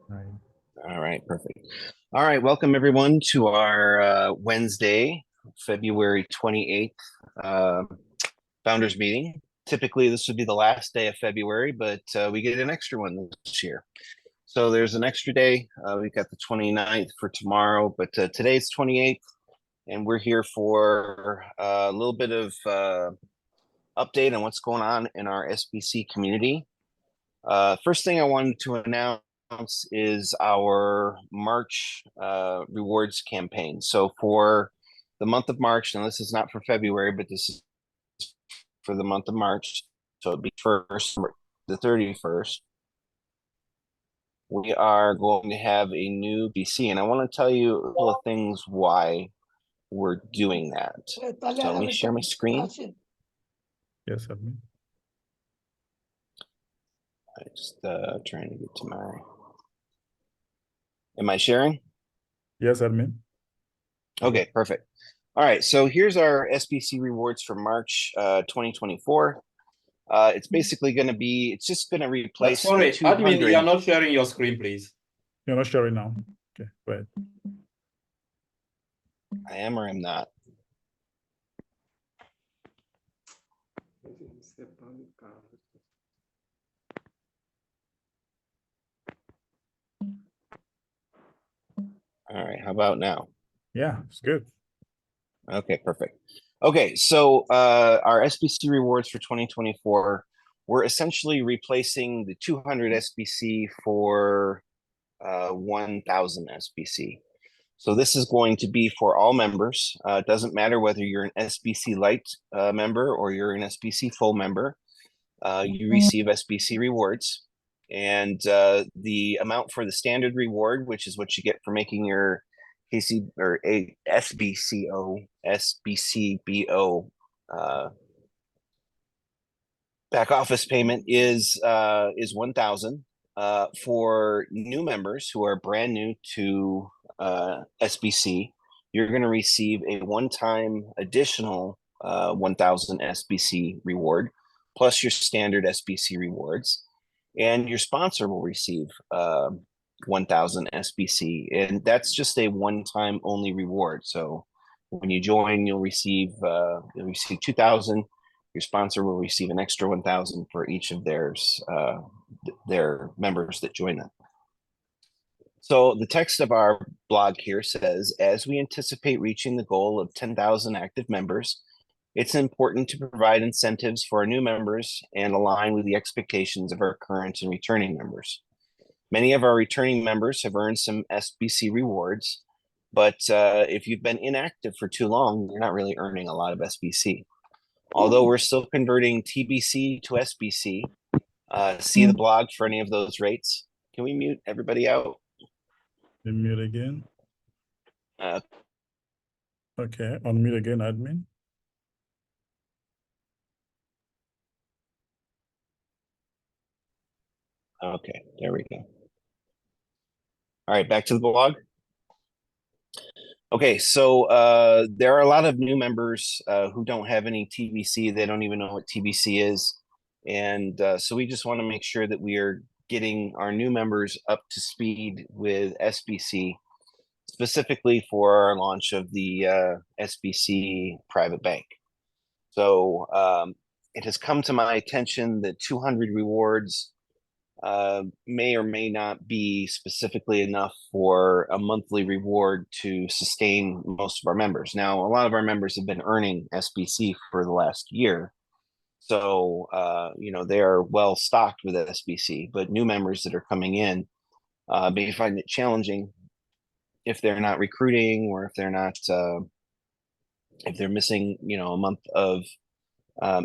Right. All right, perfect. All right, welcome everyone to our Wednesday, February 28th founders meeting. Typically, this would be the last day of February, but we get an extra one this year. So there's an extra day. We've got the 29th for tomorrow, but today's 28th, and we're here for a little bit of update on what's going on in our SBC community. First thing I wanted to announce is our March rewards campaign. So for the month of March, and this is not for February, but this is for the month of March. So it'd be first, the 31st. We are going to have a new BC, and I want to tell you a couple of things why we're doing that. So let me share my screen. Yes, admin. I just trying to get to my. Am I sharing? Yes, admin. Okay, perfect. All right, so here's our SBC rewards for March 2024. It's basically going to be, it's just going to replace Sorry, the admin, 200. you are not sharing your screen, please. You're not sharing now. Okay, go ahead. I am or am not. All right, how about now? Yeah, it's good. Okay, perfect. Okay, so our SBC rewards for 2024, we're essentially replacing the 200 SBC for 1,000 SBC. So this is going to be for all members. It doesn't matter whether you're an SBC Lite member or you're an SBC Full member. You receive SBC rewards. And the amount for the standard reward, which is what you get for making your KC or a SBCBO back office payment is 1,000. For new members who are brand new to SBC, you're going to receive a one-time additional 1,000 SBC reward, plus your standard SBC rewards. And your sponsor will receive 1,000 SBC. And that's just a one-time only reward. So when you join, you'll receive 2,000. Your sponsor will receive an extra 1,000 for each of their members that join them. So the text of our blog here says, as we anticipate reaching the goal of 10,000 active members, it's important to provide incentives for our new members and align with the expectations of our current and returning members. Many of our returning members have earned some SBC rewards, but if you've been inactive for too long, you're not really earning a lot of SBC. Although we're still converting TBC to SBC, see the blog for any of those rates. Can we mute everybody out? Mute again. Okay, unmute again, admin. Okay, there we go. All right, back to the blog. Okay, so there are a lot of new members who don't have any TBC. They don't even know what TBC is. And so we just want to make sure that we are getting our new members up to speed with SBC, specifically for our launch of the SBC private bank. So it has come to my attention that 200 rewards may or may not be specifically enough for a monthly reward to sustain most of our members. Now, a lot of our members have been earning SBC for the last year. So, they are well stocked with SBC, but new members that are coming in may find it challenging if they're not recruiting or if they're not, if they're missing, a month of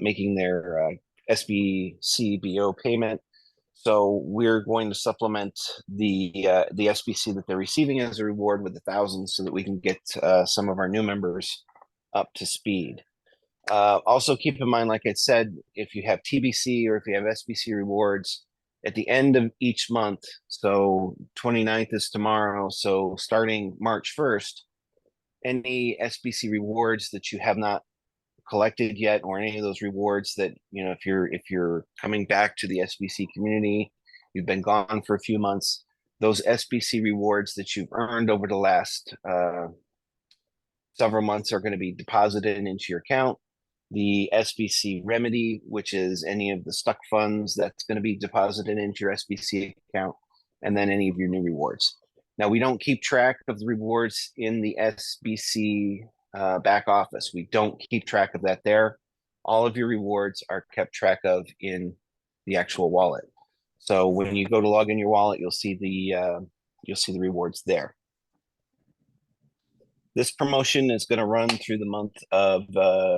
making their SBCBO payment. So we're going to supplement the SBC that they're receiving as a reward with 1,000 so that we can get some of our new members up to speed. Also keep in mind, like I said, if you have TBC or if you have SBC rewards, at the end of each month, so 29th is tomorrow, so starting March 1st, any SBC rewards that you have not collected yet, or any of those rewards that, if you're coming back to the SBC community, you've been gone for a few months, those SBC rewards that you've earned over the last several months are going to be deposited into your account. The SBC remedy, which is any of the stuck funds, that's going to be deposited into your SBC account, and then any of your new rewards. Now, we don't keep track of the rewards in the SBC back office. We don't keep track of that there. All of your rewards are kept track of in the actual wallet. So when you go to log in your wallet, you'll see the rewards there. This promotion is going to run through the month of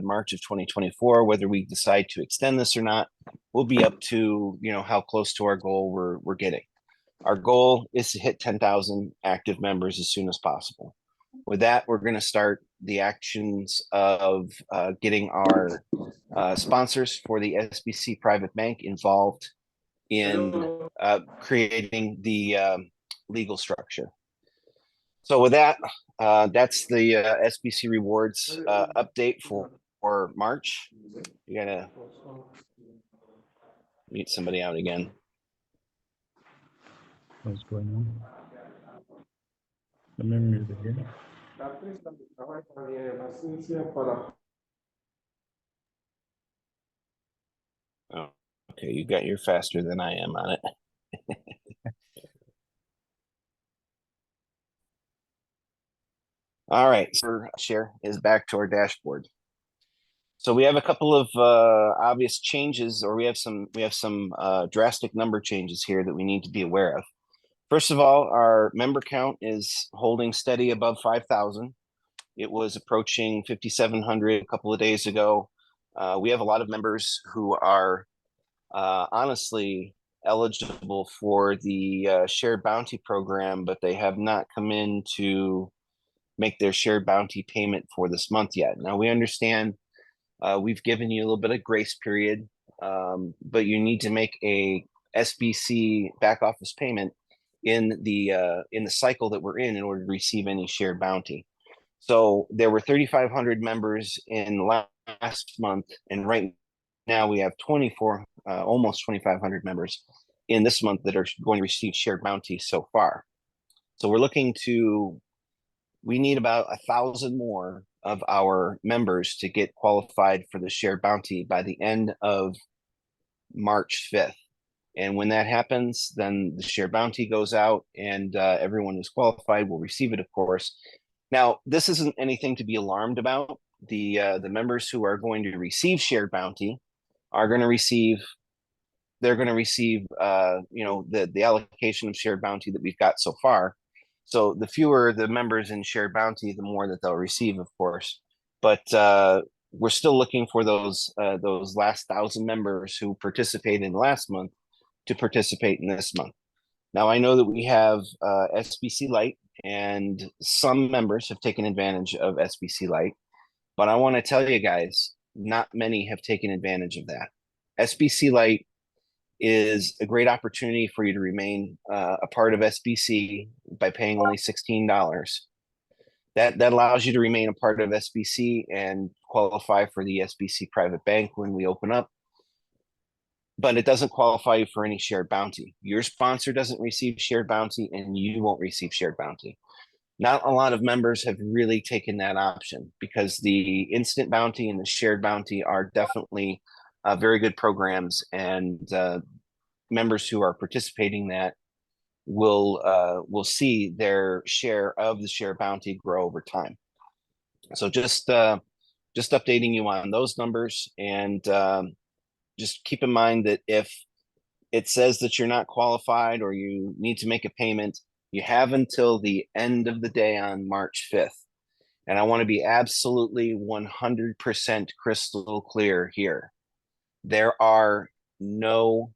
March of 2024. Whether we decide to extend this or not will be up to how close to our goal we're getting. Our goal is to hit 10,000 active members as soon as possible. With that, we're going to start the actions of getting our sponsors for the SBC private bank involved in creating the legal structure. So with that, that's the SBC rewards update for March. You gotta mute somebody out again. What's going on? Let me mute again. Oh, okay, you're faster than I am on it. All right, so share is back to our dashboard. So we have a couple of obvious changes, or we have some drastic number changes here that we need to be aware of. First of all, our member count is holding steady above 5,000. It was approaching 5,700 a couple of days ago. We have a lot of members who are honestly eligible for the shared bounty program, but they have not come in to make their shared bounty payment for this month yet. Now, we understand we've given you a little bit of grace period, but you need to make a SBC back office payment in the cycle that we're in order to receive any shared bounty. So there were 3,500 members in last month, and right now we have almost 2,500 members in this month that are going to receive shared bounty so far. So we need about 1,000 more of our members to get qualified for the shared bounty by the end of March 5th. And when that happens, then the shared bounty goes out, and everyone who's qualified will receive it, of course. Now, this isn't anything to be alarmed about. The members who are going to receive shared bounty are going to receive. They're going to receive, the allocation of shared bounty that we've got so far. So the fewer the members in shared bounty, the more that they'll receive, of course. But we're still looking for those last 1,000 members who participated in last month to participate in this month. Now, I know that we have SBC Lite, and some members have taken advantage of SBC Lite, but I want to tell you guys, not many have taken advantage of that. SBC Lite is a great opportunity for you to remain a part of SBC by paying only $16. That allows you to remain a part of SBC and qualify for the SBC private bank when we open up. But it doesn't qualify you for any shared bounty. Your sponsor doesn't receive shared bounty, and you won't receive shared bounty. Not a lot of members have really taken that option, because the instant bounty and the shared bounty are definitely very good programs, and members who are participating in that will see their share of the shared bounty grow over time. So just updating you on those numbers, and just keep in mind that if it says that you're not qualified or you need to make a payment, you have until the end of the day on March 5th. And I want to be absolutely 100% crystal clear here. There are no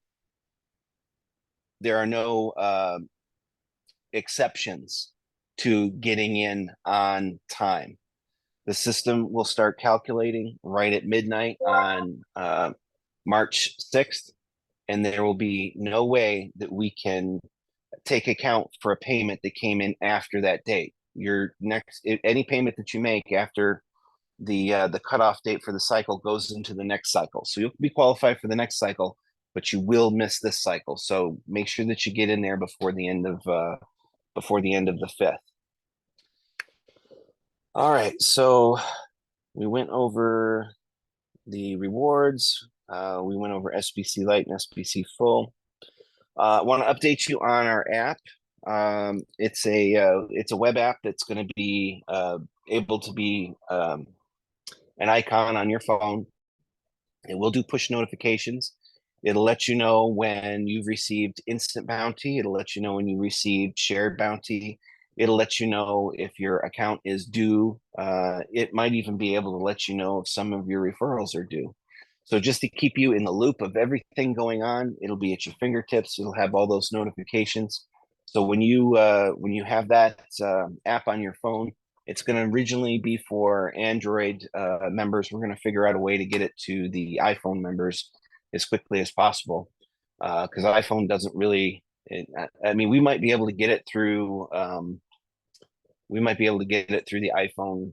exceptions to getting in on time. The system will start calculating right at midnight on March 6th, and there will be no way that we can take account for a payment that came in after that date. Any payment that you make after the cutoff date for the cycle goes into the next cycle. So you'll be qualified for the next cycle, but you will miss this cycle. So make sure that you get in there before the end of the 5th. All right, so we went over the rewards. We went over SBC Lite and SBC Full. I want to update you on our app. It's a web app that's going to be able to be an icon on your phone. It will do push notifications. It'll let you know when you've received instant bounty. It'll let you know when you received shared bounty. It'll let you know if your account is due. It might even be able to let you know if some of your referrals are due. So just to keep you in the loop of everything going on, it'll be at your fingertips. It'll have all those notifications. So when you have that app on your phone, it's going to originally be for Android members. We're going to figure out a way to get it to the iPhone members as quickly as possible, because iPhone doesn't really. I mean, we might be able to get it through. We might be able to get it through the iPhone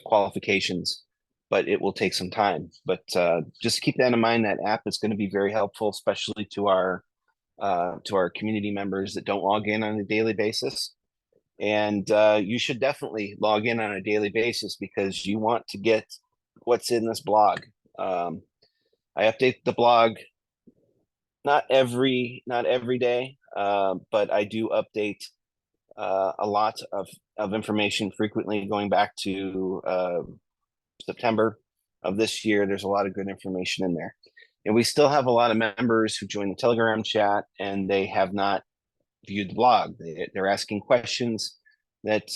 qualifications, but it will take some time. But just keep that in mind. That app is going to be very helpful, especially to our community members that don't log in on a daily basis. And you should definitely log in on a daily basis because you want to get what's in this blog. I update the blog not every day, but I do update a lot of information frequently going back to September of this year. There's a lot of good information in there. And we still have a lot of members who join the Telegram chat and they have not viewed the blog. They're asking questions that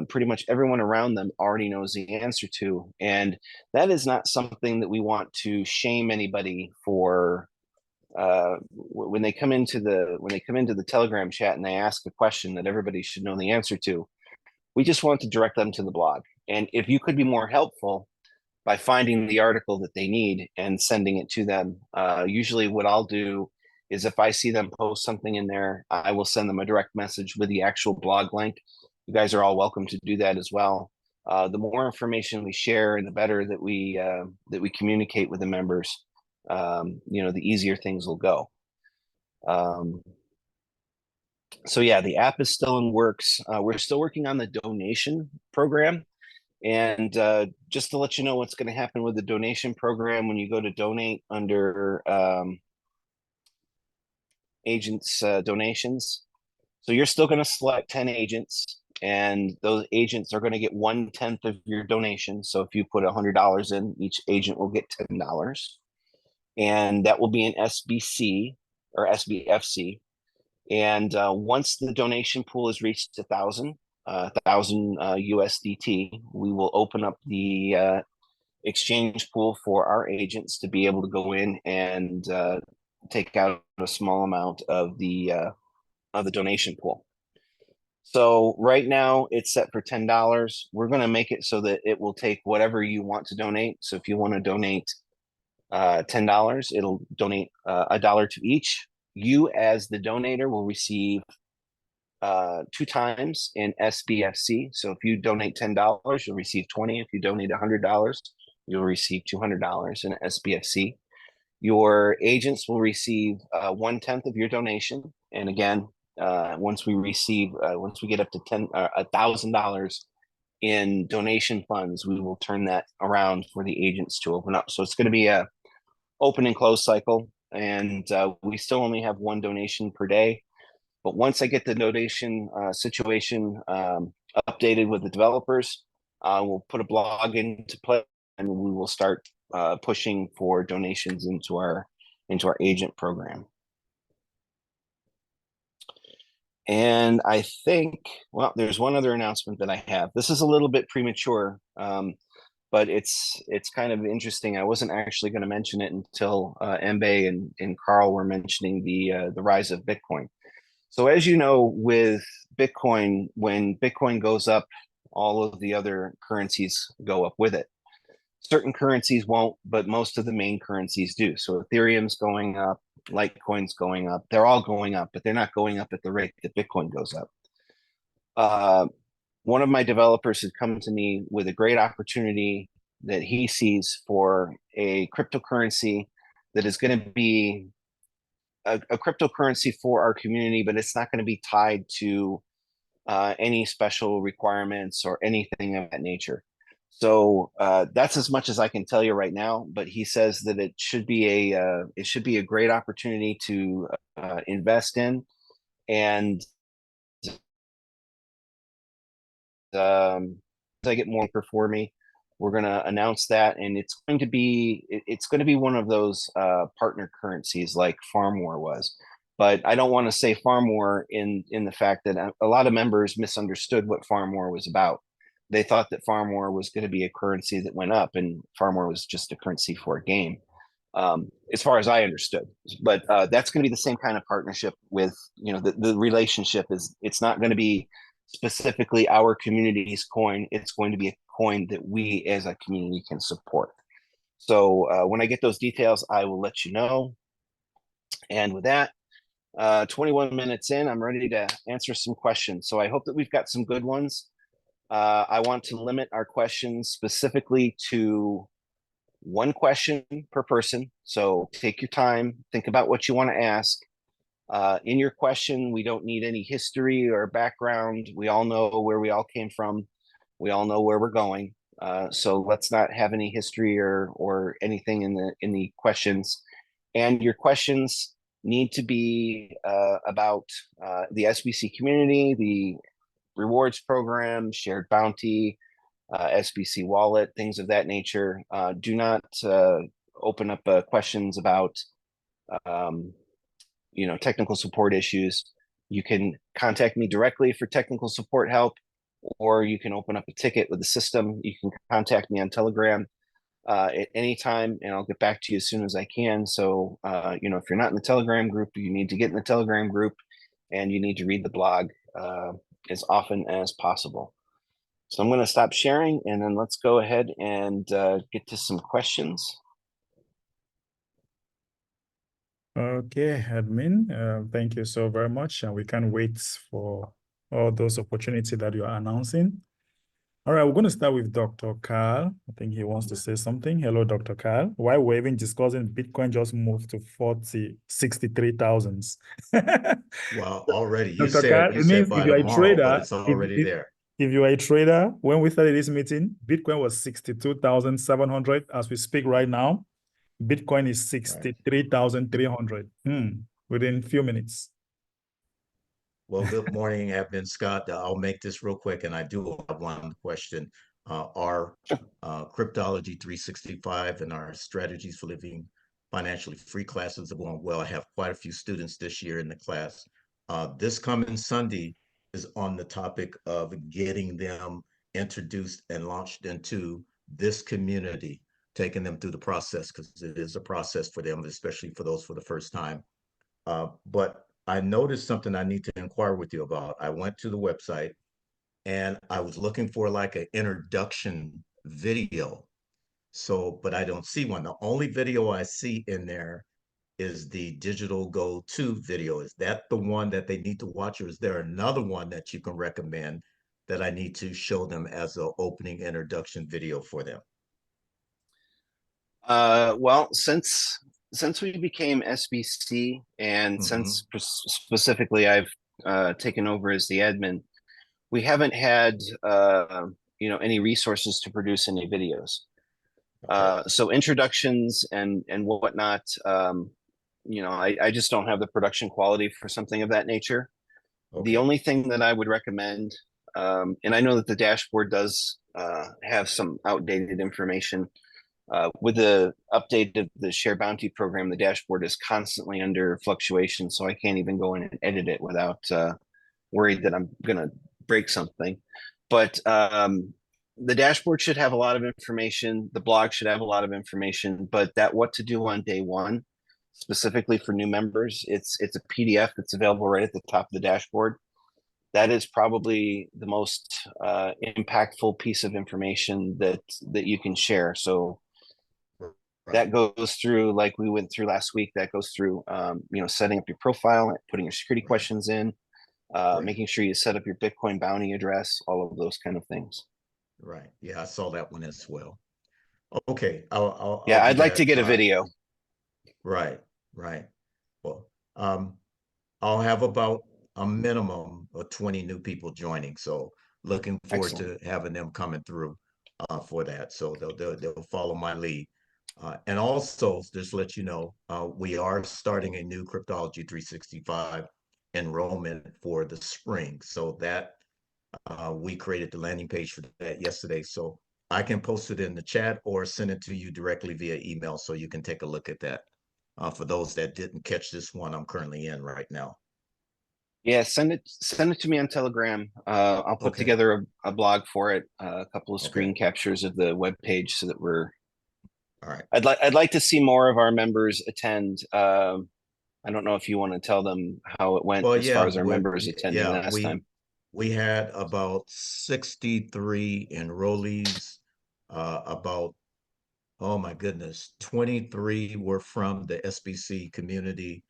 pretty much everyone around them already knows the answer to, and that is not something that we want to shame anybody for. When they come into the Telegram chat and they ask a question that everybody should know the answer to, we just want to direct them to the blog. And if you could be more helpful by finding the article that they need and sending it to them, usually what I'll do is if I see them post something in there, I will send them a direct message with the actual blog link. You guys are all welcome to do that as well. The more information we share and the better that we communicate with the members, the easier things will go. So yeah, the app is still in works. We're still working on the donation program. And just to let you know what's going to happen with the donation program, when you go to donate under agents donations, so you're still going to select 10 agents, and those agents are going to get 1/10 of your donation. So if you put $100 in, each agent will get $10, and that will be an SBC or SBFC. And once the donation pool has reached 1,000 USDT, we will open up the exchange pool for our agents to be able to go in and take out a small amount of the donation pool. So right now it's set for $10. We're going to make it so that it will take whatever you want to donate. So if you want to donate $10, it'll donate $1 to each. You as the donator will receive 2 times in SBFC. So if you donate $10, you'll receive 20. If you donate $100, you'll receive $200 in SBFC. Your agents will receive 1/10 of your donation. And again, once we get up to $1,000 in donation funds, we will turn that around for the agents to open up. So it's going to be a open and close cycle, and we still only have 1 donation per day. But once I get the donation situation updated with the developers, we'll put a blog into play, and we will start pushing for donations into our agent program. And I think, well, there's one other announcement that I have. This is a little bit premature, but it's kind of interesting. I wasn't actually going to mention it until Embe and Carl were mentioning the rise of Bitcoin. So as you know, with Bitcoin, when Bitcoin goes up, all of the other currencies go up with it. Certain currencies won't, but most of the main currencies do. So Ethereum's going up, Litecoin's going up. They're all going up, but they're not going up at the rate that Bitcoin goes up. One of my developers had come to me with a great opportunity that he sees for a cryptocurrency that is going to be a cryptocurrency for our community, but it's not going to be tied to any special requirements or anything of that nature. So that's as much as I can tell you right now. But he says that it should be a great opportunity to invest in, and as I get more for me, we're going to announce that, and it's going to be one of those partner currencies like FarmWar was. But I don't want to say FarmWar in the fact that a lot of members misunderstood what FarmWar was about. They thought that FarmWar was going to be a currency that went up, and FarmWar was just a currency for a game, as far as I understood. But that's going to be the same kind of partnership with, the relationship is, it's not going to be specifically our community's coin. It's going to be a coin that we as a community can support. So when I get those details, I will let you know. And with that, 21 minutes in, I'm ready to answer some questions. So I hope that we've got some good ones. I want to limit our questions specifically to one question per person. So take your time, think about what you want to ask. In your question, we don't need any history or background. We all know where we all came from. We all know where we're going. So let's not have any history or anything in the questions. And your questions need to be about the SBC community, the rewards program, shared bounty, SBC wallet, things of that nature. Do not open up questions about technical support issues. You can contact me directly for technical support help, or you can open up a ticket with the system. You can contact me on Telegram at any time, and I'll get back to you as soon as I can. So, if you're not in the Telegram group, you need to get in the Telegram group, and you need to read the blog as often as possible. So I'm going to stop sharing, and then let's go ahead and get to some questions. Okay, admin, thank you so very much. And we can't wait for all those opportunities that you are announcing. All right, we're going to start with Dr. Carl. I think he wants to say something. Hello, Dr. Carl. While we're even discussing, Bitcoin just moved to 63,000. Well, already Dr. Carl, it means by if you're a tomorrow, but trader, it's already there. if you are a trader, when we started this meeting, Bitcoin was 62,700. As we speak right now, Bitcoin is 63,300 within a few minutes. Well, good morning, Admin Scott. I'll make this real quick, and I do have one question. Our Cryptology 365 and our Strategies for Living Financially Free classes are going well. I have quite a few students this year in the class. This coming Sunday is on the topic of getting them introduced and launched into this community, taking them through the process, because it is a process for them, especially for those for the first time. But I noticed something I need to inquire with you about. I went to the website and I was looking for like an introduction video. So, but I don't see one. The only video I see in there is the Digital Go 2 video. Is that the one that they need to watch, or is there another one that you can recommend that I need to show them as an opening introduction video for them? Well, since we became SBC, and since specifically I've taken over as the admin, we haven't had any resources to produce any videos. So introductions and whatnot, I just don't have the production quality for something of that nature. The only thing that I would recommend, and I know that the dashboard does have some outdated information. With the update of the share bounty program, the dashboard is constantly under fluctuation, so I can't even go in and edit it without worried that I'm going to break something. But the dashboard should have a lot of information. The blog should have a lot of information, but that what to do on day one, specifically for new members, it's a PDF that's available right at the top of the dashboard. That is probably the most impactful piece of information that you can share. So that goes through, like we went through last week, that goes through, setting up your profile, putting your security questions in, making sure you set up your Bitcoin bounty address, all of those kind of things. Right. Yeah, I saw that one as well. Okay. I'd like to get a video. Right, right. Well, I'll have about a minimum of 20 new people joining. So looking forward Excellent. to having them coming through for that. So they'll follow my lead. And also, just to let you know, we are starting a new Cryptology 365 enrollment for the spring. So that we created the landing page for that yesterday. So I can post it in the chat or send it to you directly via email so you can take a look at that. For those that didn't catch this one I'm currently in right now. Yeah, send it to me on Telegram. I'll put Okay. together a blog for it, a couple of Okay. screen captures of the web page so that we're. All right. I'd like to see more of our members attend. I don't know if you want to tell them how it went Well, as far yeah, as our members attending last time. we had about 63 enrollees, about, oh my goodness, 23 were from the SBC community,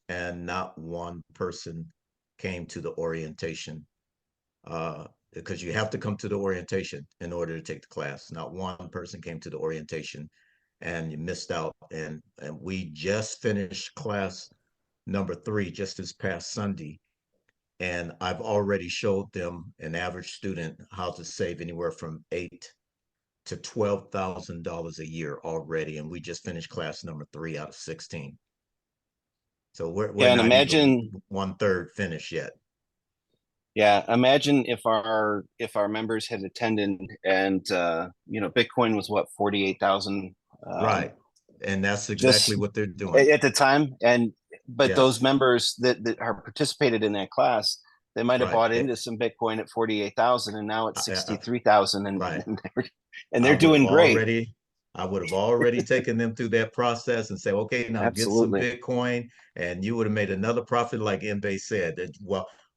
and not one person came to the orientation. Because you have to come to the orientation in order to take the class. Not one person came to the orientation, and you missed out. And we just finished class number 3 just this past Sunday. And I've already showed them, an average student, how to save anywhere from $8,000 to $12,000 a year already. And we just finished class number 3 out of 16. So we're Yeah, and not even imagine. 1/3 finished yet. Yeah, imagine if our members had attended and Bitcoin was what, 48,000. Right. And that's Just exactly what they're doing. at the time, but those Yes. members that are participated in that class, they might have Right. bought into some Bitcoin at 48,000 and now it's 63,000, Right. and they're doing great. I would have already taken them through that process and say, okay, now get some Absolutely. Bitcoin, and you would have made another profit, like Mbe said. That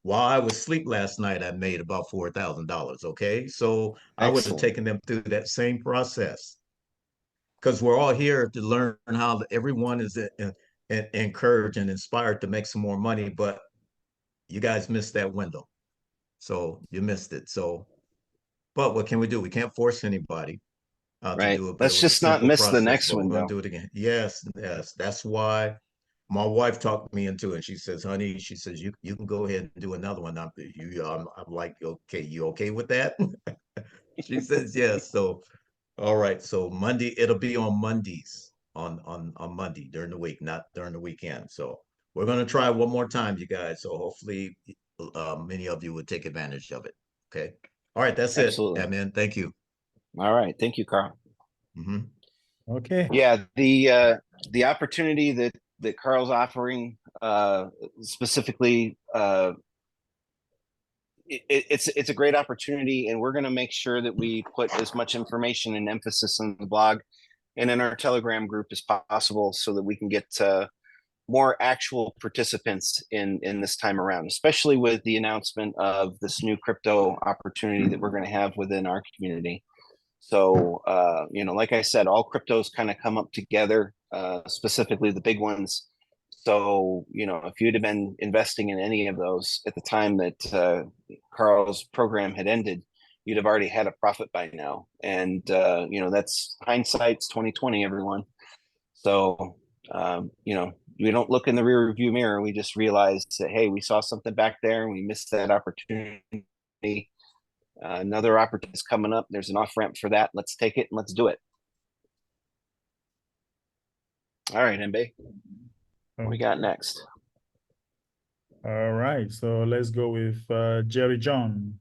while I was asleep last night, I made about $4,000. Okay, so I would have Excellent. taken them through that same process, because we're all here to learn how everyone is encouraged and inspired to make some more money, but you guys missed that window. So you missed it. So, but what can we do? We can't force anybody to Right. do it, but it Let's was a just not simple miss the process, next but we're going window. to do it again. Yes, yes. That's why my wife talked me into it. She says, honey, she says, you can go ahead and do another one. I'm like, okay, you okay with that? She says, yes. So, all right. So Monday, it'll be on Mondays, on Monday during the week, not during the weekend. So we're going to try one more time, you guys. So hopefully many of you would take advantage of it. Okay. All right. That's it. Absolutely. Amen. Thank you. All right. Thank you, Carl. Okay. Yeah, the opportunity that Carl's offering, specifically, it's a great opportunity, and we're going to make sure that we put as much information and emphasis on the blog and in our Telegram group as possible, so that we can get more actual participants in this time around, especially with the announcement of this new crypto opportunity that we're going to have within our community. So, like I said, all cryptos kind of come up together, specifically the big ones. So, if you'd have been investing in any of those at the time that Carl's program had ended, you'd have already had a profit by now. And, that's hindsight's 2020, everyone. So, we don't look in the rear view mirror. We just realize that, hey, we saw something back there and we missed that opportunity. Another opportunity is coming up. There's an off ramp for that. Let's take it and let's do it. All right, Mbe. What we got next? All right. So let's go with Jerry John.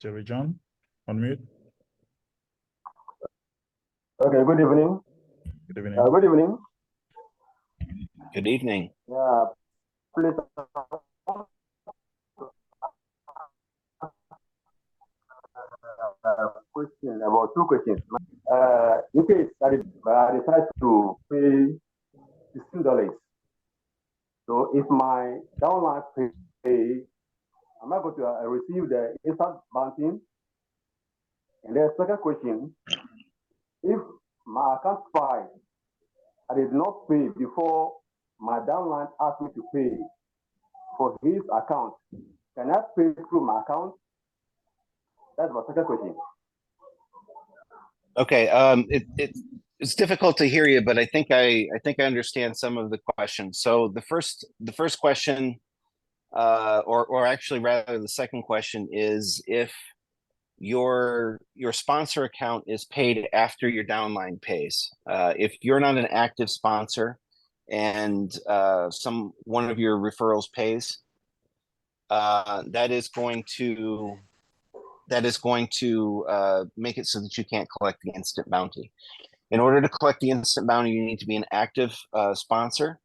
Jerry John, unmute. Okay, good evening. Good evening. Good evening. Good evening. Yeah, please. Question about 2 questions. In case I decide to pay $16, so if my downline pay, am I going to receive the instant banking? And then second question, if my account expires, I did not pay before my downline asked me to pay for his account, can I pay through my account? That's my second question. Okay. It's difficult to hear you, but I think I understand some of the questions. So the first question, or actually rather the second question is if your sponsor account is paid after your downline pays. If you're not an active sponsor and one of your referrals pays, that is going to make it so that you can't collect the instant bounty. In order to collect the instant bounty, you need to be an active sponsor.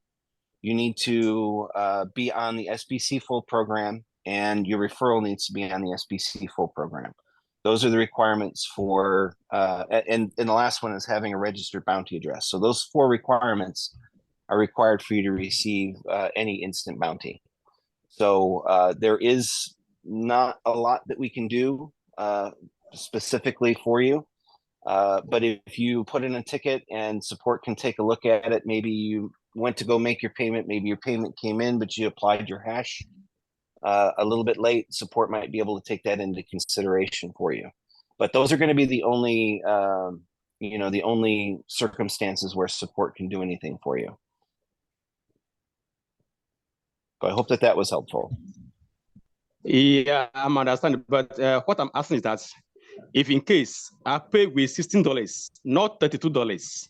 You need to be on the SBC full program, and your referral needs to be on the SBC full program. Those are the requirements for, and the last one is having a registered bounty address. So those 4 requirements are required for you to receive any instant bounty. So there is not a lot that we can do specifically for you. But if you put in a ticket and support can take a look at it, maybe you went to go make your payment, maybe your payment came in, but you applied your hash a little bit late, support might be able to take that into consideration for you. But those are going to be the only, the only circumstances where support can do anything for you. So I hope that was helpful. Yeah, I'm understanding. But what I'm asking is that if in case I pay with $16, not $32.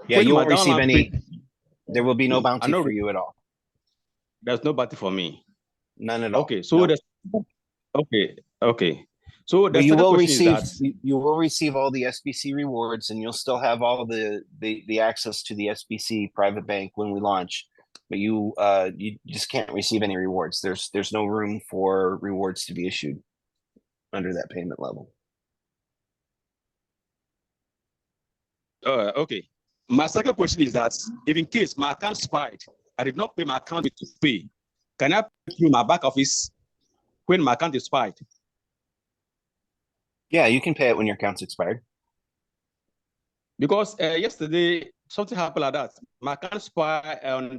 Yeah, you won't receive any. There will be no bounty for you at all. There's no bounty for me. None at all. Okay, so no. Okay. So the you will receive that, you will receive all the SBC rewards, and you'll still have all the access to the SBC private bank when we launch. But you just can't receive any rewards. There's no room for rewards to be issued under that payment level. Okay. My second question is that if in case my account expired, I did not pay my account to pay, can I pay through my back office when my account expired? Yeah, you can pay it when your account's expired. Because yesterday something happened like that. My account expired on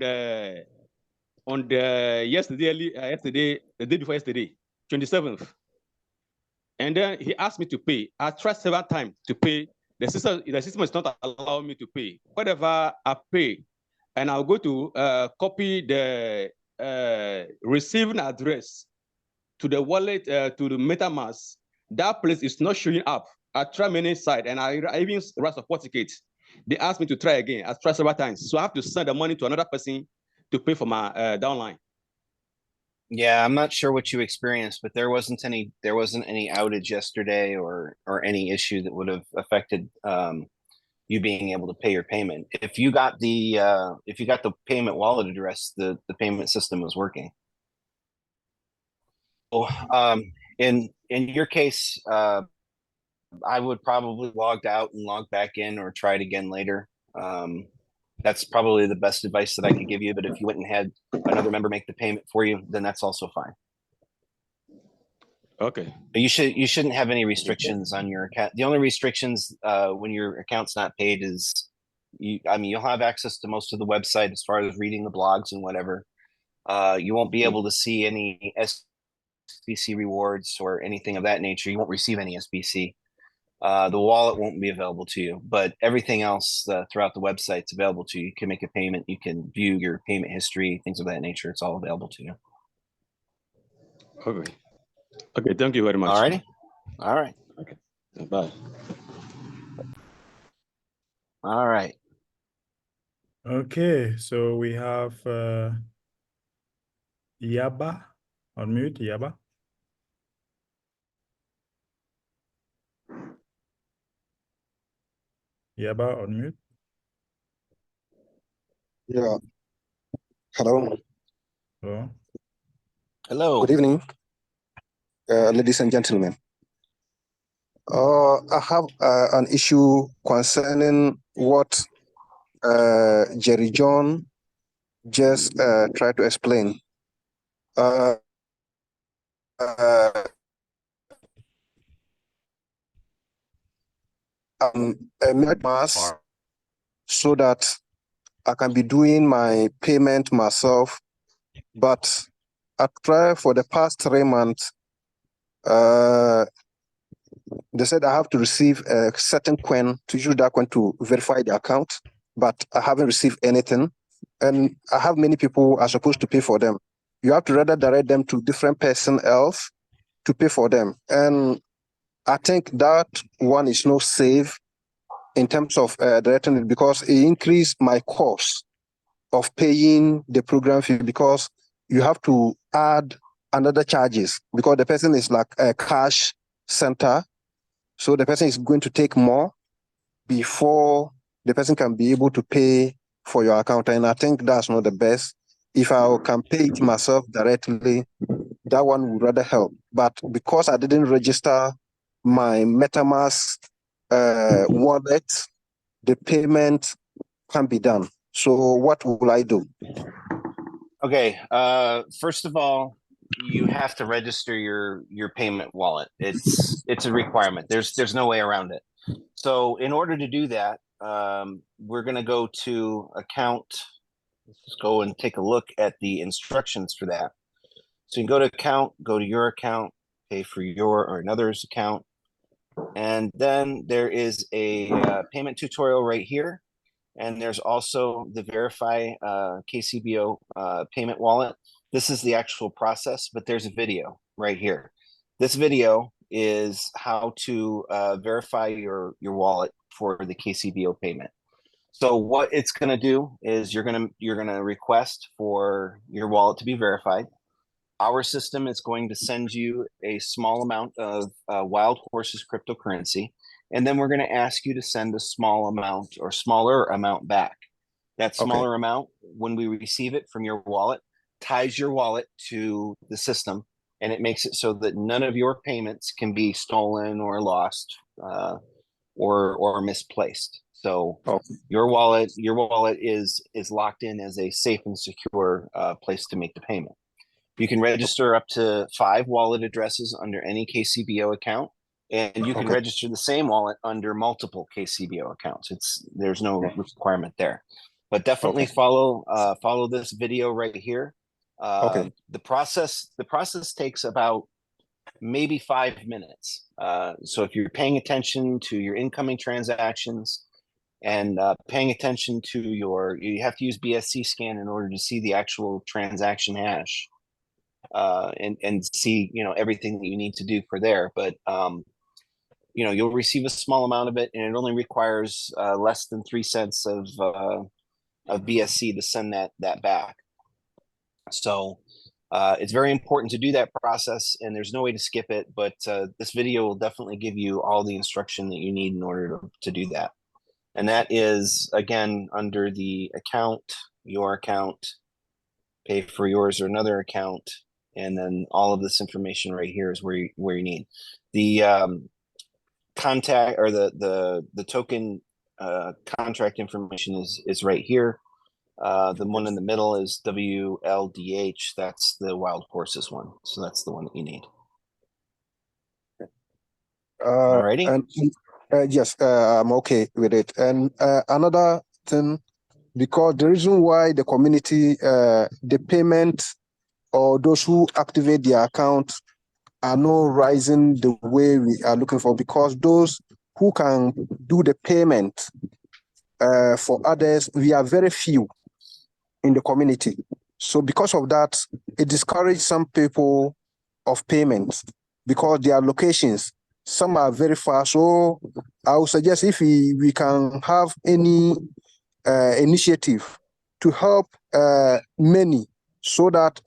the yesterday, the day before yesterday, 27th. And then he asked me to pay. I tried several times to pay. The system is not allowing me to pay. Whatever I pay, and I'll go to copy the receiving address to the wallet, to the MetaMask. That place is not showing up. I tried many sites, and I even write support tickets. They asked me to try again. I tried several times. So I have to send the money to another person to pay for my downline. Yeah, I'm not sure what you experienced, but there wasn't any outage yesterday or any issue that would have affected you being able to pay your payment. If you got the payment wallet address, the payment system was working. So, in your case, I would probably log out and log back in or try it again later. That's probably the best advice that I could give you. But if you went and had another member make the payment for you, then that's also fine. Okay. But you shouldn't have any restrictions on your account. The only restrictions when your account's not paid is you'll have access to most of the website as far as reading the blogs and whatever. You won't be able to see any SBC rewards or anything of that nature. You won't receive any SBC. The wallet won't be available to you, but everything else throughout the website is available to you. You can make a payment. You can view your payment history, things of that nature. It's all available to you. Okay. Okay. Thank you very much. All righty. All right. Okay. Bye. All right. Okay, so we have Yaba on mute. Yaba. Yaba on mute. Yeah. Hello. Hello. Hello. Good evening, ladies and gentlemen. I have an issue concerning what Jerry John just tried to explain. I'm a mass so that I can be doing my payment myself, but I tried for the past 3 months. they said I have to receive a certain coin to use that coin to verify the account, but I haven't received anything. And I have many people are supposed to pay for them. You have to rather direct them to different person else to pay for them. And I think that one is not safe in terms of directing it, because it increased my cost of paying the program fee, because you have to add another charges because the person is like a cash center. So the person is going to take more before the person can be able to pay for your account. And I think that's not the best. If I can pay it myself directly, that one would rather help. But because I didn't register my MetaMask wallet, the payment can be done. So what will I do? Okay. First of all, you have to register your payment wallet. It's a requirement. There's no way around it. So in order to do that, we're going to go to account. Let's go and take a look at the instructions for that. So you can go to account, go to your account, pay for your or another's account. And then there is a payment tutorial right here. And there's also the verify KCBO payment wallet. This is the actual process, but there's a video right here. This video is how to verify your wallet for the KCBO payment. So what it's going to do is you're going to request for your wallet to be verified. Our system is going to send you a small amount of Wild Horses cryptocurrency, and then we're going to ask you to send a small amount or smaller amount back. That smaller amount, when we receive it from your wallet, ties your wallet to the system, and it makes it so that none of your payments can be stolen or lost or misplaced. So your wallet is locked in as a safe and secure place to make the payment. You can register up to 5 wallet addresses under any KCBO account, and you can register the same wallet under multiple KCBO accounts. There's no requirement there, but definitely follow this video right here. The process takes about maybe 5 minutes. So if you're paying attention to your incoming transactions and paying attention to you have to use BSC scan in order to see the actual transaction hash. And see, everything that you need to do for there. But, you'll receive a small amount of it, and it only requires less than 3 cents of BSC to send that back. So it's very important to do that process, and there's no way to skip it. But this video will definitely give you all the instruction that you need in order to do that. And that is, again, under the account, your account, pay for yours or another account. And then all of this information right here is where you need the contact or the token contract information is right here. The one in the middle is WLDH. That's the Wild Horses one. So that's the one that you need. Alrighty. And yes, I'm okay with it. And another thing, because the reason why the community, the payment or those who activate their account are not rising the way we are looking for, because those who can do the payment for others, we are very few in the community. So because of that, it discourages some people of payment because their locations, some are very far. So I would suggest if we can have any initiative to help many, so that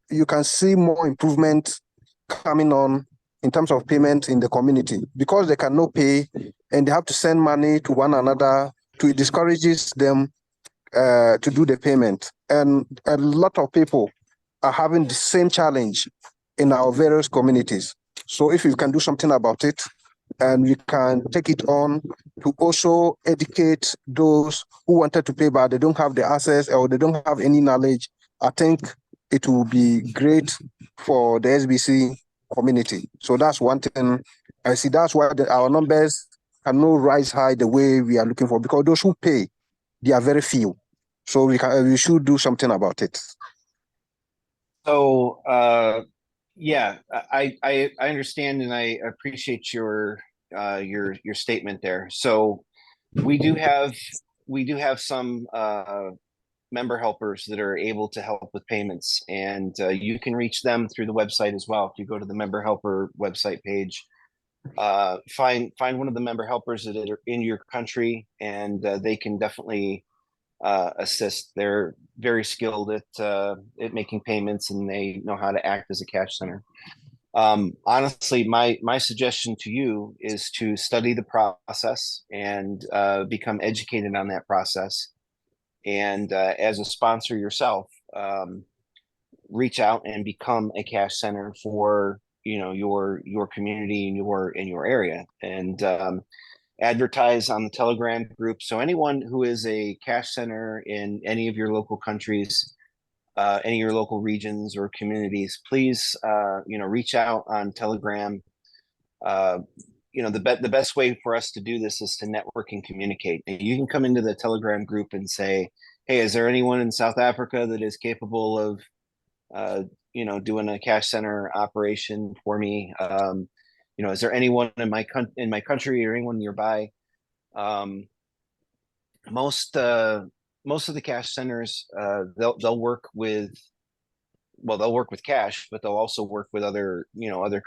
you can see more improvement coming on in terms of payment in the community, because they cannot pay and they have to send money to one another. It discourages them to do the payment. And a lot of people are having the same challenge in our various communities. So if you can do something about it, and we can take it on to also educate those who wanted to pay but they don't have the access or they don't have any knowledge, I think it will be great for the SBC community. So that's one thing I see. That's why our numbers cannot rise high the way we are looking for, because those who pay, they are very few. So we should do something about it. So yeah, I understand and I appreciate your your statement there. So we do have some member helpers that are able to help with payments, and you can reach them through the website as well. If you go to the member helper website page, find one of the member helpers that are in your country, and they can definitely assist. They're very skilled at making payments, and they know how to act as a cash center. Honestly, my suggestion to you is to study the process and become educated on that process. And as a sponsor yourself, reach out and become a cash center for your community and your area, and advertise on the Telegram group. So anyone who is a cash center in any of your local countries, any of your local regions or communities, please reach out on Telegram. The best way for us to do this is to network and communicate. And you can come into the Telegram group and say, hey, is there anyone in South Africa that is capable of doing a cash center operation for me? Is there anyone in my country or anyone nearby? Most of the cash centers, they'll work with cash, but they'll also work with other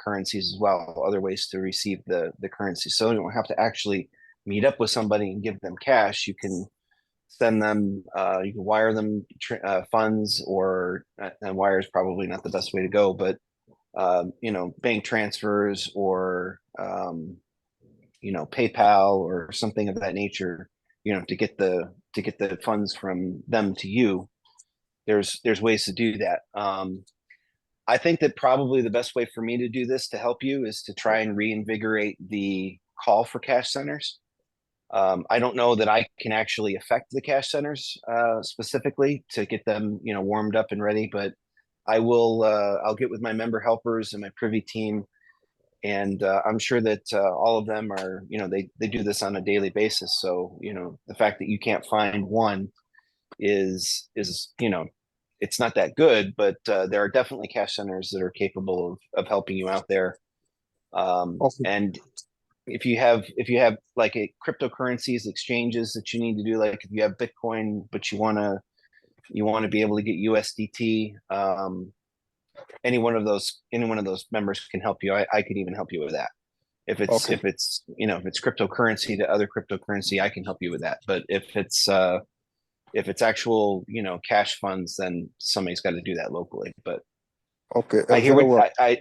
currencies as well, other ways to receive the currency. So you don't have to actually meet up with somebody and give them cash. You can send them, you can wire them funds, or and wire is probably not the best way to go, but bank transfers or PayPal or something of that nature, to get the funds from them to you. There's ways to do that. I think that probably the best way for me to do this to help you is to try and reinvigorate the call for cash centers. I don't know that I can actually affect the cash centers specifically to get them, warmed up and ready, but I'll get with my member helpers and my privy team, and I'm sure that all of them are, they do this on a daily basis. So, the fact that you can't find one is it's not that good, but there are definitely cash centers that are capable of helping you out there. Okay. And if you have like a cryptocurrencies exchanges that you need to do, like if you have Bitcoin but you want to be able to get USDT, any one of those members can help you. I could even help you with that. If it's Okay. if it's cryptocurrency to other cryptocurrency, I can help you with that. But if it's actual cash funds, then somebody's got to do that locally. But Okay. I hear Very what well.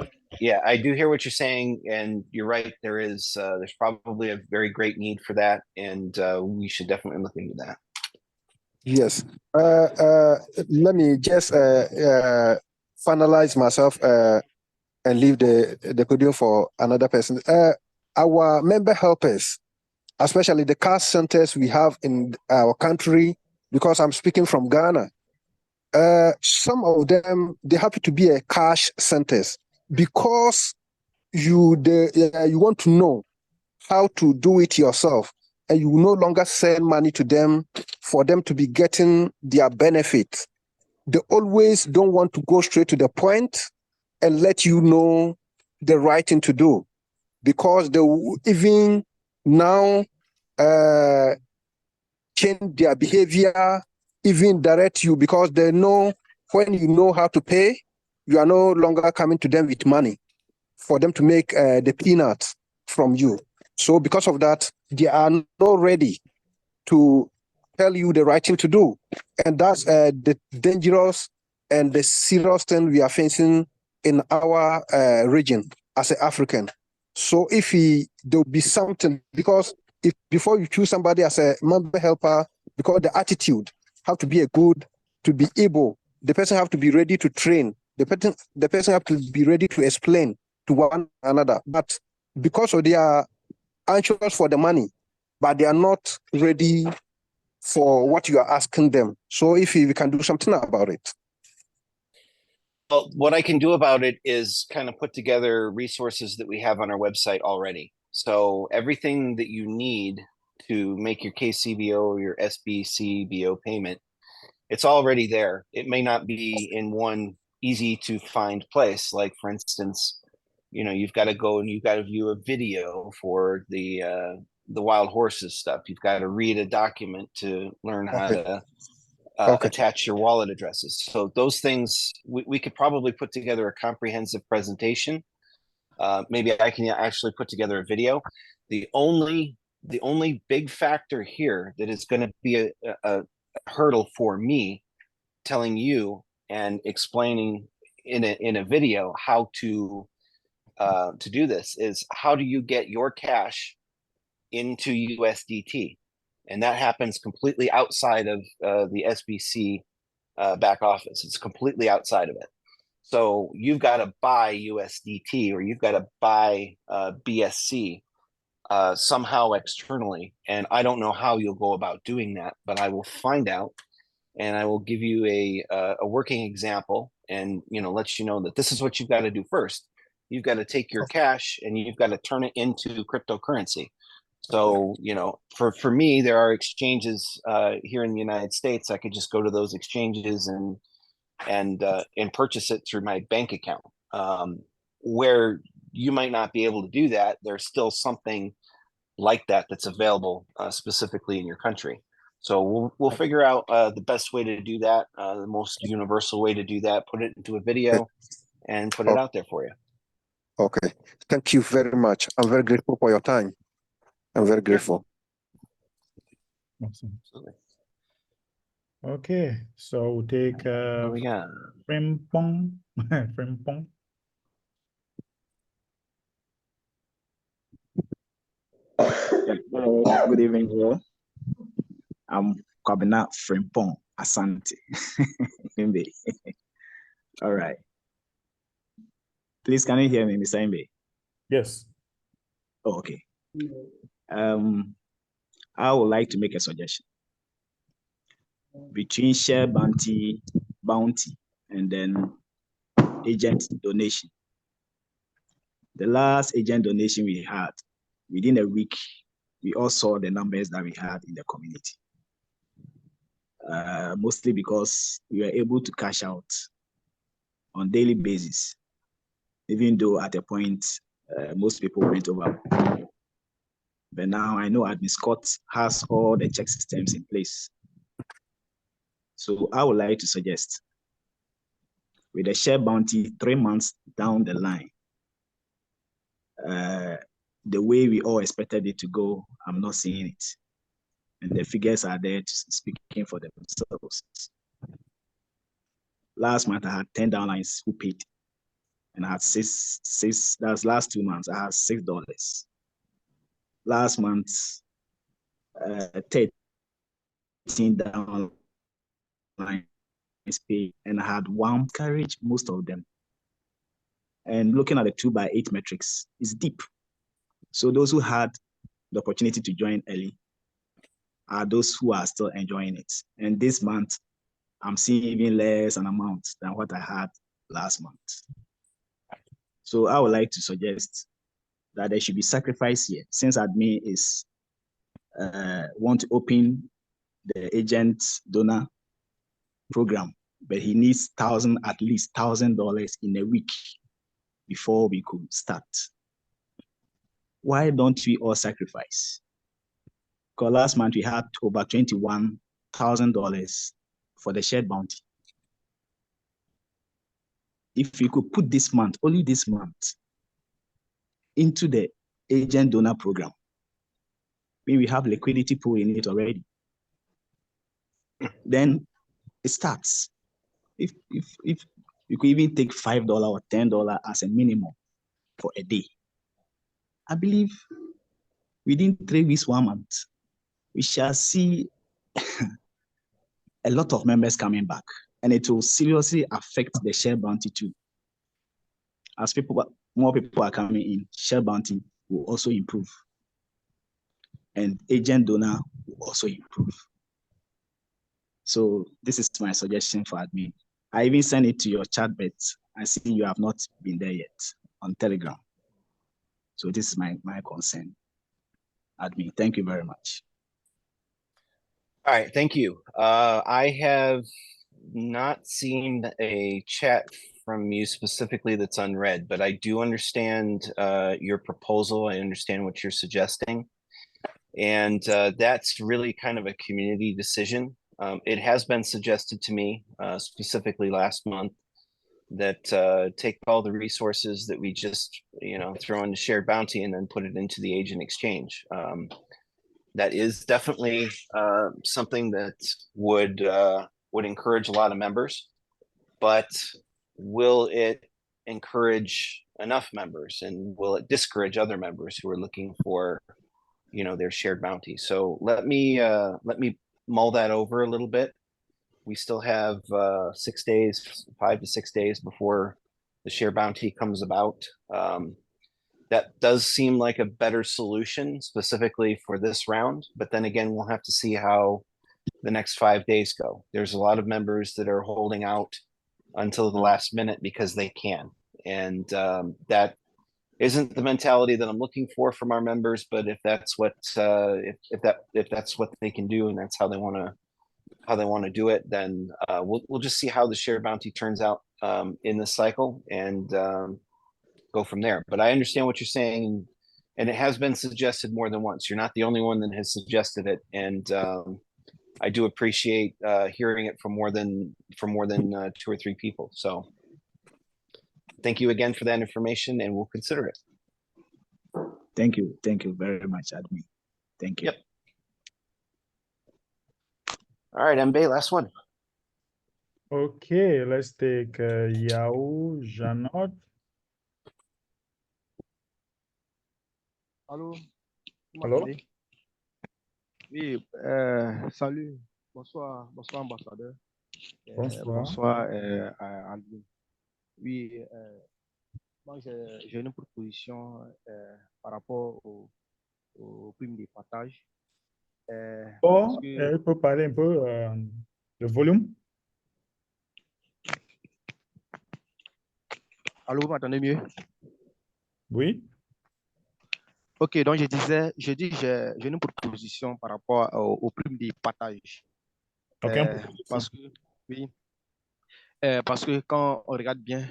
I do hear what you're saying, and you're right. There's probably a very great need for that, and we should definitely look into that. Yes. Let me just finalize myself and leave the podium for another person. Our member helpers, especially the cash centers we have in our country, because I'm speaking from Ghana. Some of them, they're happy to be a cash centers because you want to know how to do it yourself, and you no longer send money to them for them to be getting their benefit. They always don't want to go straight to the point and let you know the right thing to do, because they will even now change their behavior, even direct you, because they know when you know how to pay, you are no longer coming to them with money for them to make the peanuts from you. So because of that, they are not ready to tell you the right thing to do. And that's the dangerous and the serious thing we are facing in our region as an African. So if there'll be something, because if before you choose somebody as a member helper, because the attitude have to be to be able, the person have to be ready to train, the person have to be ready to explain to one another. But because of they are anxious for the money, but they are not ready for what you are asking them. So if we can do something about it. Well, what I can do about it is kind of put together resources that we have on our website already. So everything that you need to make your KCBO or your SBCBO payment, it's already there. It may not be in one easy to find place. Like for instance, you've got to go and you've got to view a video for the wild horses stuff. You've got to read a document to learn how to attach your wallet addresses. So those things, we could probably put together a comprehensive presentation. Maybe I can actually put together a video. The only big factor here that is going to be a hurdle for me telling you and explaining in a video how to do this is, how do you get your cash into USDT? And that happens completely outside of the SBC back office. It's completely outside of it. So you've got to buy USDT, or you've got to buy BSC somehow externally. And I don't know how you'll go about doing that, but I will find out, and I will give you a working example, and let you know that this is what you've got to do first. You've got to take your cash and you've got to turn it into cryptocurrency. So, for me, there are exchanges here in the United States. I could just go to those exchanges and purchase it through my bank account. Where you might not be able to do that, there's still something like that that's available specifically in your country. So we'll figure out the best way to do that, the most universal way to do that, put it into a video and put it out there for you. Okay. Thank you very much. I'm very grateful for your time. I'm very grateful. Awesome. Okay, so we'll take What we got? Frimpong. Frimpong. Good evening, all. I'm Kwabena Frimpong Asante. All right. Please, can you hear me, Mr. Imbe? Yes. Oh, okay. I would like to make a suggestion between share bounty, and then agent donation. The last agent donation we had, within a week, we all saw the numbers that we had in the community. Mostly because we were able to cash out on daily basis, even though at a point, most people went over. But now I know Admin Scott has all the check systems in place. So I would like to suggest, with the share bounty 3 months down the line, the way we all expected it to go, I'm not seeing it. And the figures are there speaking for themselves. Last month, I had 10 downlines who paid. And I had six, that's last 2 months, I had $6. Last month, 13 downlines paid, and I had one carriage, most of them. And looking at the 2x8 metrics, it's deep. So those who had the opportunity to join early are those who are still enjoying it. And this month, I'm seeing even less an amount than what I had last month. So I would like to suggest that there should be sacrifice here, since admin is want to open the agent donor program, but he needs at least $1,000 in a week before we could start. Why don't we all sacrifice? Because last month we had over $21,000 for the shared bounty. If we could put this month, only this month, into the agent donor program, we have liquidity pool in it already. Then it starts. If you could even take $5 or $10 as a minimum for a day, I believe within 3 weeks, 1 month, we shall see a lot of members coming back, and it will seriously affect the share bounty too. As more people are coming in, share bounty will also improve, and agent donor will also improve. So this is my suggestion for admin. I even sent it to your chat, but I see you have not been there yet on Telegram. So this is my concern, admin. Thank you very much. All right, thank you. I have not seen a chat from you specifically that's unread, but I do understand your proposal. I understand what you're suggesting. And that's really kind of a community decision. It has been suggested to me, specifically last month, that take all the resources that we just, throw into shared bounty and then put it into the agent exchange. That is definitely something that would encourage a lot of members, but will it encourage enough members, and will it discourage other members who are looking for, their shared bounty? So let me mull that over a little bit. We still have 6 days, 5 to 6 days before the share bounty comes about. That does seem like a better solution specifically for this round, but then again, we'll have to see how the next 5 days go. There's a lot of members that are holding out until the last minute because they can. And that isn't the mentality that I'm looking for from our members, but if that's what if that's what they can do and that's how they want to do it, then we'll just see how the share bounty turns out in this cycle and go from there. But I understand what you're saying, and it has been suggested more than once. You're not the only one that has suggested it, and I do appreciate hearing it from more than 2 or 3 people. So thank you again for that information, and we'll consider it. Thank you very much, admin. Thank you. Yep. All right, Mbe, last one. Okay, let's take Yao Janot. Allô? Vous Allô? m'entendez? Oui, salut. Bonsoir, ambassadeur. Bonsoir. Bonsoir, à Alvin. Oui, moi j'ai une proposition par rapport au prime de partage. Bon, il peut parler un peu le volume. Allô, vous m'entendez mieux? Oui. Ok, donc j'ai une proposition par rapport au prime de partage. Parce que, oui, parce que quand on regarde bien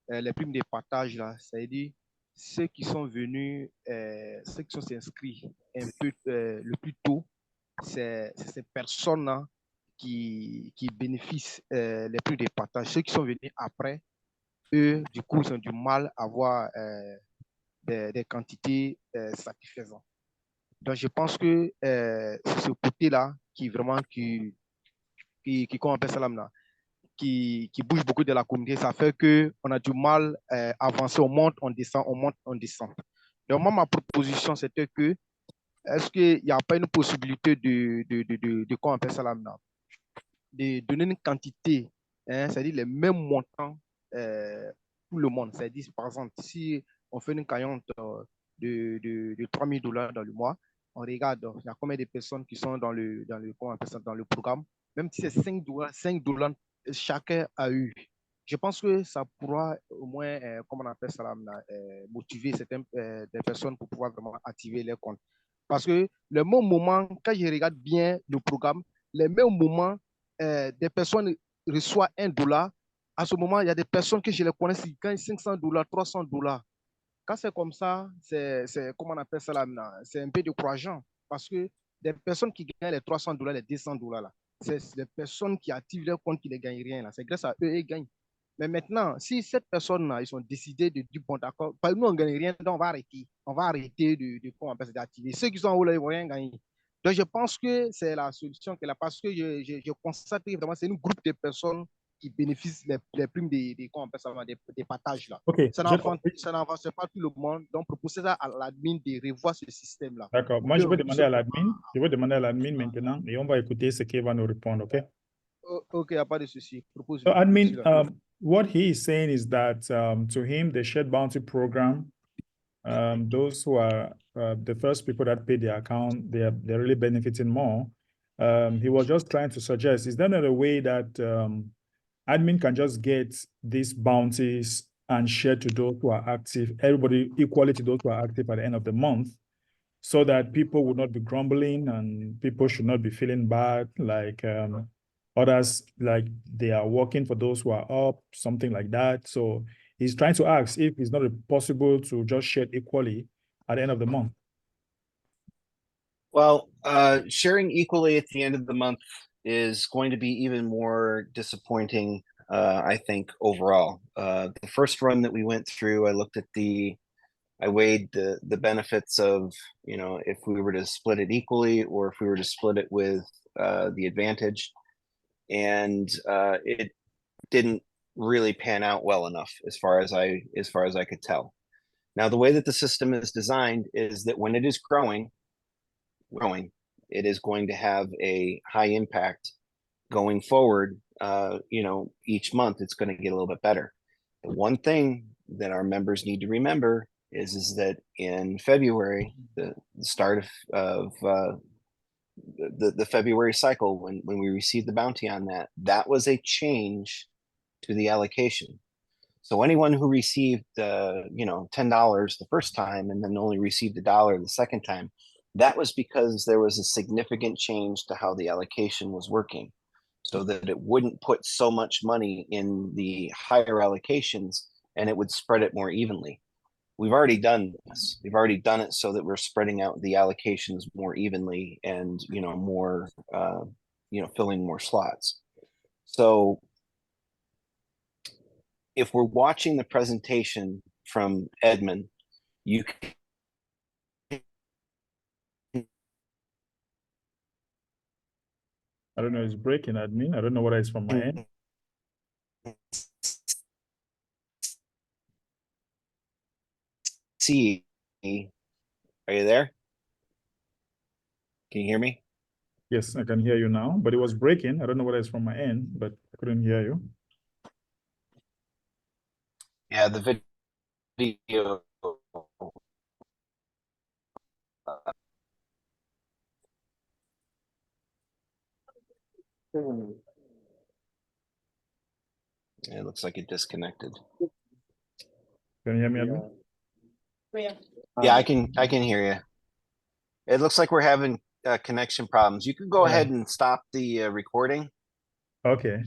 les primes de partage, là, c'est-à-dire ceux qui sont venus, ceux qui sont inscrits un peu le plus tôt, c'est ces personnes-là qui bénéficient les primes de partage. Ceux qui sont venus après, eux, du coup, ils ont du mal à avoir des quantités satisfaisantes. Donc, je pense que c'est ce côté-là qui vraiment, comment on appelle ça là, qui bouge beaucoup de la communauté. Ça fait qu'on a du mal à avancer. On monte, on descend, on monte, on descend. Donc, moi, ma proposition, c'était que est-ce qu'il n'y a pas une possibilité de comment on appelle ça là, de donner une quantité, hein, c'est-à-dire les mêmes montants pour le monde. C'est-à-dire, par exemple, si on fait une cagnotte de $3 000 dans le mois, on regarde, il y a combien de personnes qui sont dans le programme. Même si c'est $5 chacun a eu. Je pense que ça pourra au moins, comment on appelle ça, motiver certaines des personnes pour pouvoir vraiment activer les comptes. Parce que le même moment, quand je regarde bien le programme, les mêmes moments, des personnes reçoivent $1. À ce moment, il y a des personnes que je les connais qui gagnent $500, $300. Quand c'est comme ça, c'est comment on appelle ça là, c'est un peu décourageant parce que des personnes qui gagnent les $300, les $200 là, c'est les personnes qui activent leur compte qui ne gagnent rien là. C'est grâce à eux, ils gagnent. Mais maintenant, si ces personnes-là, ils ont décidé de dire, bon, d'accord, nous, on ne gagne rien, donc on va arrêter. On va arrêter d'activer. Ceux qui sont en haut là, ils ne vont rien gagner. Donc, je pense que c'est la solution qu'elle a parce que je constate que vraiment, c'est un groupe de personnes qui bénéficient les primes des partages là. Okay. Ça n'avance pas tout le monde. Donc, proposer ça à l'admin de revoir ce système-là. D'accord. Moi, je vais demander à l'admin. Je vais demander à l'admin maintenant et on va écouter ce qu'il va nous répondre, OK? OK, il n'y a pas de souci. So, admin, what he is saying is that to him, the shared bounty program, those who are the first people that pay the account, they're really benefiting more. He was just trying to suggest, is there not a way that admin can just get these bounties and share to those who are active, everybody equally to those who are active at the end of the month, so that people would not be grumbling and people should not be feeling bad, like Others, like they are working for those who are up, something like that. So he's trying to ask if it's not possible to just share equally at the end of the month. Well, sharing equally at the end of the month is going to be even more disappointing, I think, overall. The first run that we went through, I weighed the benefits of, if we were to split it equally or if we were to split it with the advantage. And it didn't really pan out well enough as far as I could tell. Now, the way that the system is designed is that when it is growing, it is going to have a high impact going forward. Each month it's going to get a little bit better. The one thing that our members need to remember is that in February, the start of the February cycle, when we received the bounty on that was a change to the allocation. So anyone who received $10 the first time and then only received $1 the second time, that was because there was a significant change to how the allocation was working, so that it wouldn't put so much money in the higher allocations and it would spread it more evenly. We've already done this. We've already done it so that we're spreading out the allocations more evenly and, more, filling more slots. So if we're watching the presentation from Edmund, you can I don't know, it's breaking, admin. I don't know what is from my end. see. Are you there? Can you hear me? Yes, I can hear you now, but it was breaking. I don't know what is from my end, but I couldn't hear you. Yeah, the video. It looks like it disconnected. Can you hear me, admin? Yeah, I can hear you. It looks like we're having connection problems. You can go ahead and stop the recording. Okay.